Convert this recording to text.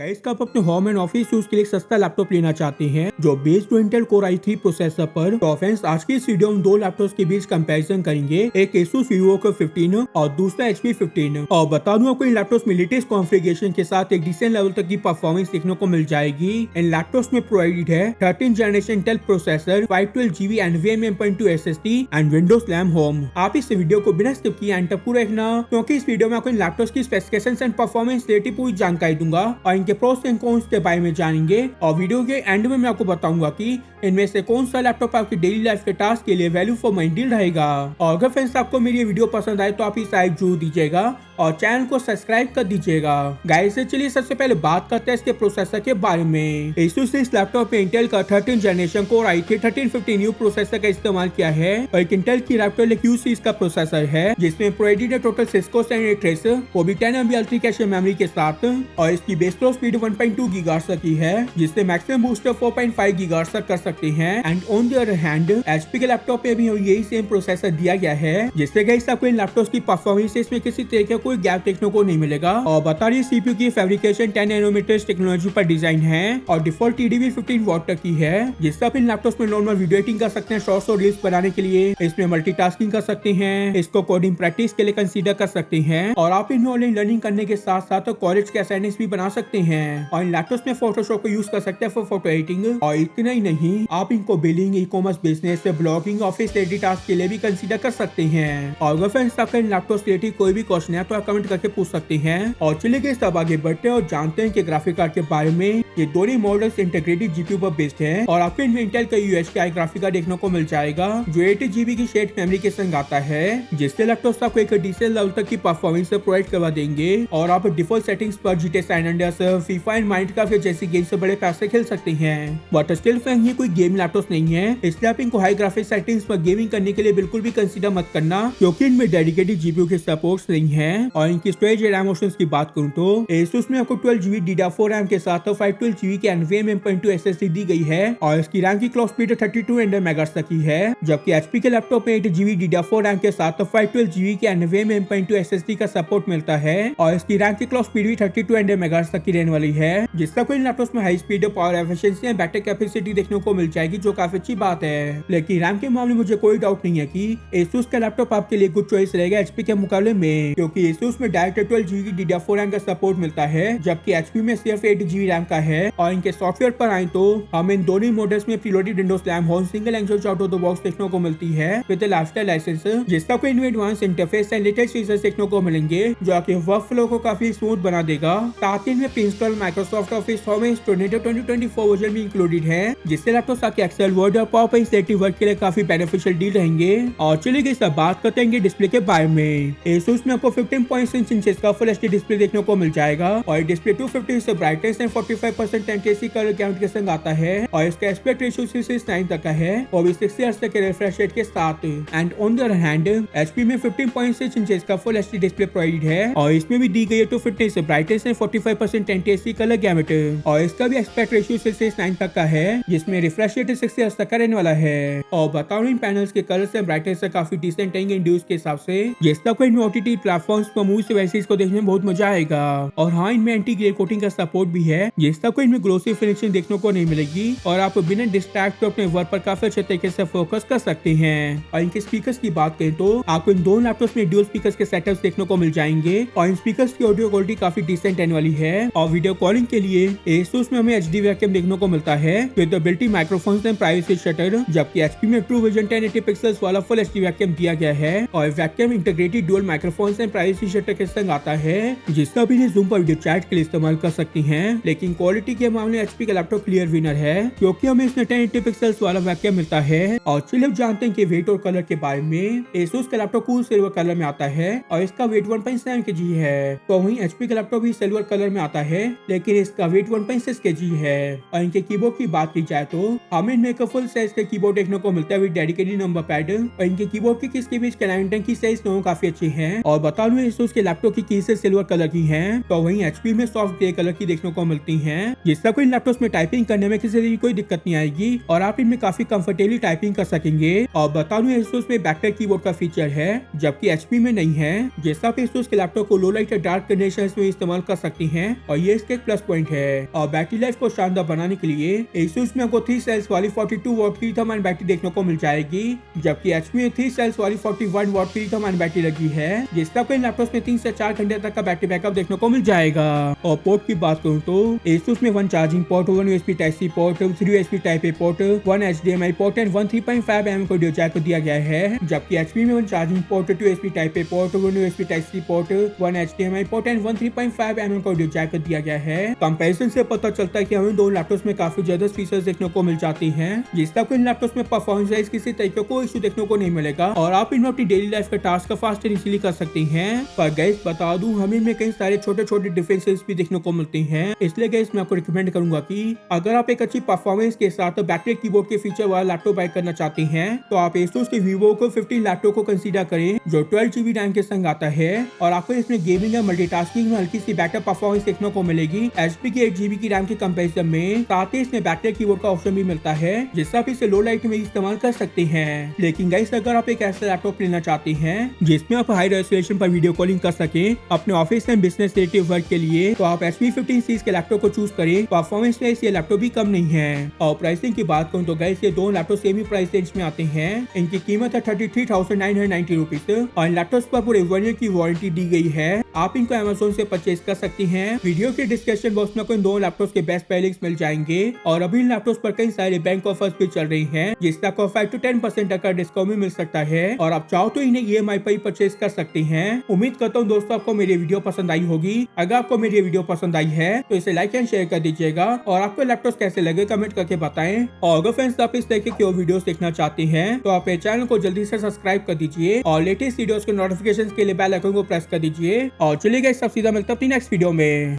Guys का आप अपने होम एंड ऑफिस यूज के लिए सस्ता लैपटॉप लेना चाहते हैं जो based Intel core i3 processor पर। तो फ्रेंड्स आज की इस वीडियो में दो लैपटॉप्स के बीच कंपैरिजन करेंगे, एक Asus VivoBook 15 और दूसरा HP 15। और बता दूं आपको इन लैपटॉप्स में लेटेस्ट कॉन्फ़िगरेशन के साथ एक डिसेंट लेवल तक की परफॉर्मेंस देखने को मिल जाएगी। इन लैपटॉप्स में प्रोवाइडेड है 13 generation Intel processor, 512GB NVMe M.2 SSD and Windows लैम होम। आप इस वीडियो को बिना स्किप किए एंड तक पूरा देखना, क्योंकि इस वीडियो में आपको इन लैपटॉप्स की स्पेसिफिकेशंस एंड परफॉर्मेंस रिलेटेड पूरी जानकारी दूंगा और इनके प्रोस एंड कॉन्स के बारे में जानेंगे। और वीडियो के एंड में मैं आपको बताऊंगा कि इनमें से कौन सा लैपटॉप आपकी डेली लाइफ के टास्क के लिए वैल्यू फॉर मनी डील रहेगा। और अगर फ्रेंड्स आपको मेरी ये वीडियो पसंद आए तो आप इस लाइक जरूर दीजिएगा और चैनल को सब्सक्राइब कर दीजिएगा। गाइस चलिए सबसे पहले बात करते हैं इसके प्रोसेसर के बारे में। Asus ने इस लैपटॉप में इंटेल का 13 generation core i3 1350U processor का इस्तेमाल किया है और एक इंटेल की रैप्टर Q सीरीज का प्रोसेसर है जिसमें प्रोवाइडेड है टोटल सिस्को थ्रेड्स, वो भी 10 MB अल्ट्रा कैश मेमोरी के साथ। और इसकी बेस क्लॉक स्पीड 1.2 गीगाहर्ट्ज तक की है जिससे मैक्सिमम बूस्टर 4.5 गीगाहर्ट्ज तक कर सकते हैं। And on the other hand HP के लैपटॉप पे भी यही सेम प्रोसेसर दिया गया है, जिससे गाइस आपको इन लैपटॉप्स की परफॉर्मेंस में किसी तरह का कोई गैप देखने को नहीं मिलेगा। और बता रही CPU की फैब्रिकेशन 10 नैनोमीटर टेक्नोलॉजी पर डिजाइन है और डिफॉल्ट TDP 15 वॉट तक की है, जिससे आप इन लैपटॉप्स में नॉर्मल वीडियो एडिटिंग कर सकते हैं, शॉर्ट्स और रील्स बनाने के लिए इसमें मल्टीटास्किंग कर सकते हैं, इसको कोडिंग प्रैक्टिस के लिए कंसीडर कर सकते हैं और आप इनमें ऑनलाइन लर्निंग करने के साथ साथ कॉलेज के असाइनमेंट्स भी बना सकते हैं। और इन लैपटॉप्स में फोटोशॉप को यूज कर सकते हैं फॉर फोटो एडिटिंग। और इतना ही नहीं, आप इनको billing, e-commerce, business, blogging, office related task के लिए भी कंसीडर कर सकते हैं। और अगर फ्रेंड्स आपका इन लैपटॉप्स रिलेटेड कोई भी क्वेश्चन है तो आप कमेंट करके पूछ सकते हैं। और चलिए सब आगे बढ़ते हैं और जानते हैं कि ग्राफिक कार्ड के बारे में। ये दोनों मॉडल्स इंटीग्रेटेड जीपीयू पर बेस्ड है और आपको इनमें इंटेल का UHDI ग्राफिक कार्ड देखने को मिल जाएगा जो 8GB की शेयर्ड मेमोरी के संग आता है, जिससे लैपटॉप आपको एक डिसेंट लेवल तक की परफॉर्मेंस प्रोवाइड करवा देंगे। और आप डिफॉल्ट सेटिंग्स पर GTA San Andreas, FIFA and Minecraft जैसी गेम से बड़े पैसे खेल सकते हैं। बट स्टिल फ्रेंड्स ये कोई गेम लैपटॉप नहीं है, इसलिए आप इनको हाई ग्राफिक सेटिंग्स पर गेमिंग करने के लिए बिल्कुल भी कंसीडर मत करना, क्योंकि इनमें डेडिकेटेड जीपीयू के सपोर्ट्स नहीं है। और इनकी स्टोरेज रैम ऑप्शंस की बात करूं तो Asus में आपको 12GB DDR4 रैम के साथ 512GB की NVMe M.2 SSD दी गई है और इसकी रैम की क्लॉक स्पीड 32 MHz तक की है, जबकि HP के लैपटॉप में 8GB DDR4 रैम के साथ 512GB की NVMe M.2 SSD का सपोर्ट मिलता है और इसकी रैम की क्लॉक स्पीड भी 32 MHz तक की रहने वाली है, जिससे कोई लैपटॉप में high speed, power efficiency and battery capacity देखने को मिल जाएगी, जो काफी अच्छी बात है। लेकिन रैम के मामले में मुझे कोई डाउट नहीं है कि Asus का लैपटॉप आपके लिए गुड चॉइस रहेगा HP के मुकाबले में, क्योंकि Asus में डायरेक्ट 12GB DDR4 रैम का सपोर्ट मिलता है, जबकि HP में सिर्फ 8GB रैम का है। और इनके सॉफ्टवेयर पर आए तो हमें इन दोनों मॉडल्स में प्रीलोडेड विंडोज लैम home single language out of the box देखने को मिलती है विद लाइफस्टाइल लाइसेंस, जिसका कोई इनमें advance interface and latest features देखने को मिलेंगे जो आपके वर्क फ्लो को काफी स्मूथ बना देगा। साथ ही इनमें प्रिंसिपल माइक्रोसॉफ्ट ऑफिस फॉर्मेट टोर्नेडो 2024 वर्जन भी इंक्लूडेड है, जिससे लैपटॉप आपके एक्सेल, वर्ड और पावरपॉइंट रिलेटेड वर्क के लिए काफी बेनिफिशियल डील रहेंगे। और चलिए सब बात करते हैं डिस्प्ले के बारे में। Asus में आपको 15.6 इंचेस का फुल HD डिस्प्ले देखने को मिल जाएगा और display 250 brightness and 45% NTSC colour count के संग आता है और इसका एस्पेक्ट रेशियो 6:9 तक का है और भी 60 हर्ट्ज तक के रिफ्रेश रेट के साथ। And on the other hand HP में 15.6 इंचेस का फुल HD डिस्प्ले प्रोवाइड है और इसमें भी दी गई है 250 brightness and 45% NTSC colour gamete और इसका भी एस्पेक्ट रेशियो 6:9 तक का है, जिसमें रिफ्रेश रेट 60 हर्ट्ज तक का रहने वाला है। और बताओ इन पैनल्स के कलर्स एंड ब्राइटनेस काफी डिसेंट रहेंगे इंड्यूस के हिसाब से, जिसका कोई OTT प्लेटफॉर्म्स पर मूवी से वैसे इसको देखने में बहुत मजा आएगा। और हाँ, इनमें एंटी ग्लेयर कोटिंग का सपोर्ट भी है, जिसका कोई इनमें ग्लोसी फिनिशिंग देखने को नहीं मिलेगी और आप बिना डिस्ट्रैक्ट अपने वर्क पर काफी अच्छे तरीके से फोकस कर सकते हैं। और इनके स्पीकर्स की बात करें तो आपको इन दोनों लैपटॉप्स में ड्यूल स्पीकर्स के सेटअप्स देखने को मिल जाएंगे और इन स्पीकर्स की ऑडियो क्वालिटी काफी डिसेंट रहने वाली है। और वीडियो कॉलिंग के लिए Asus में हमें HD वैक्यूम देखने को मिलता है with built in microphones and privacy shutter, जबकि HP में ट्रू विजन 1080 पिक्सेल्स वाला फुल HD वैक्यूम दिया गया है और vacuum integrated dual microphones and privacy shutter के संग आता है, जिसका भी जूम पर वीडियो चैट के लिए इस्तेमाल कर सकती हैं। लेकिन क्वालिटी के मामले में HP का लैपटॉप क्लियर विनर है, क्योंकि हमें इसमें 1080 पिक्सेल्स वाला वैक्यूम मिलता है। और चलिए अब जानते हैं कि वेट और कलर के बारे में। Asus का लैपटॉप कूल सिल्वर कलर में आता है और इसका वेट 1.7 kg है, तो वहीं HP का लैपटॉप भी सिल्वर कलर में आता है लेकिन इसका वेट 1.6 kg है। और इनके कीबोर्ड की बात की जाए तो हमें इनमें एक फुल साइज का कीबोर्ड देखने को मिलता है विद डेडिकेटेड नंबर पैड और इनके कीबोर्ड की किस के बीच कैलेंडर की साइज दोनों काफी अच्छी है। और बता दूं Asus के लैपटॉप की कीज सिल्वर कलर की है, तो वहीं HP में सॉफ्ट ग्रे कलर की देखने को मिलती है, जिससे कोई लैपटॉप में टाइपिंग करने में किसी तरह की कोई दिक्कत नहीं आएगी और आप इनमें काफी कंफर्टेबली टाइपिंग कर सकेंगे। और बता दूं Asus में बैकलाइट कीबोर्ड का फीचर है, जबकि HP में नहीं है, जिससे आप Asus के लैपटॉप को लो लाइट और डार्क कंडीशंस में इस्तेमाल कर सकती हैं और ये इसके एक प्लस पॉइंट है। और बैटरी लाइफ को शानदार बनाने के लिए Asus में आपको 3 सेल्स वाली 42 वॉट की लिथियम आयन बैटरी देखने को मिल जाएगी, जबकि HP में 3 सेल्स वाली 41 वॉट की लिथियम आयन बैटरी लगी है, जिससे आपको इन लैपटॉप में 3 से 4 घंटे तक का बैटरी बैकअप देखने को मिल जाएगा। और पोर्ट की बात करूं तो Asus में 1 charging port, 1 USB Type-C port, 3 USB Type-A port, 1 HDMI port and 1 3.5 mm audio jack दिया गया है, जबकि HP में 1 charging port, 2 USB Type-A port, 1 USB Type-C port, 1 HDMI port and 1 3.5 mm audio jack दिया गया है। कंपैरिजन से पता चलता है कि हमें दोनों लैपटॉप्स में काफी ज्यादा फीचर्स देखने को मिल जाती हैं, जिससे आपको इन लैपटॉप्स में परफॉर्मेंस वाइज किसी तरीके को इशू देखने को नहीं मिलेगा और आप इनमें अपनी डेली लाइफ का टास्क फास्ट एंड इजीली कर सकती हैं। पर गाइस बता दूं, हमें इनमें कई सारे छोटे छोटे डिफरेंसेस भी देखने को मिलते हैं, इसलिए गाइस मैं आपको रिकमेंड करूंगा कि अगर आप एक अच्छी परफॉर्मेंस के साथ बैकलाइट कीबोर्ड के फीचर वाला लैपटॉप बाय करना चाहते हैं, तो आप Asus के Vivo को 15 लैपटॉप को कंसीडर करें, जो 12 GB रैम के संग आता है और आपको इसमें गेमिंग या मल्टीटास्किंग में हल्की सी बेटर परफॉर्मेंस देखने को मिलेगी HP की 8 GB की रैम के कंपैरिजन में। साथ ही इसमें बैकलाइट कीबोर्ड का ऑप्शन भी मिलता है, जिससे आप इसे लो लाइट में इस्तेमाल कर सकते हैं। लेकिन गाइस अगर आप एक ऐसा लैपटॉप लेना चाहते हैं जिसमें आप हाई रेजोल्यूशन पर वीडियो कॉलिंग कर सके अपने office and business related work के लिए, तो आप HP 15 सीरीज के लैपटॉप को चूज करें। परफॉर्मेंस में ये लैपटॉप भी कम नहीं है। और प्राइसिंग की बात करूं तो गाइस ये दोनों लैपटॉप सेम ही प्राइस रेंज में आते हैं। इनकी कीमत है 33,990 रुपीज और इन लैपटॉप पर पूरे 1 ईयर की वारंटी दी गई है। आप इनको Amazon से परचेज कर सकती हैं। वीडियो के डिस्क्रिप्शन बॉक्स में आपको इन दोनों लैपटॉप के बेस्ट प्राइस लिंक्स मिल जाएंगे और अभी इन लैपटॉप पर कई सारे बैंक ऑफर्स भी चल रही हैं, जिससे आपको 5 to 10% तक का डिस्काउंट भी मिल सकता है और आप चाहो तो इन्हें EMI पर ही परचेज कर सकते हैं। उम्मीद करता हूँ दोस्तों आपको मेरी वीडियो पसंद आई होगी। अगर आपको मेरी वीडियो पसंद आई है तो इसे लाइक एंड शेयर कर दीजिएगा और आपको लैपटॉप कैसे लगे कमेंट करके बताएं। और अगर फ्रेंड्स आप इस तरह की वीडियोस देखना चाहते हैं तो आप मेरे चैनल को जल्दी से सब्सक्राइब कर दीजिए और लेटेस्ट वीडियोस के नोटिफिकेशन के लिए बेल आइकन को प्रेस कर दीजिए। और चलिए गाइस, सब सीधा मिलता है अपनी नेक्स्ट वीडियो में।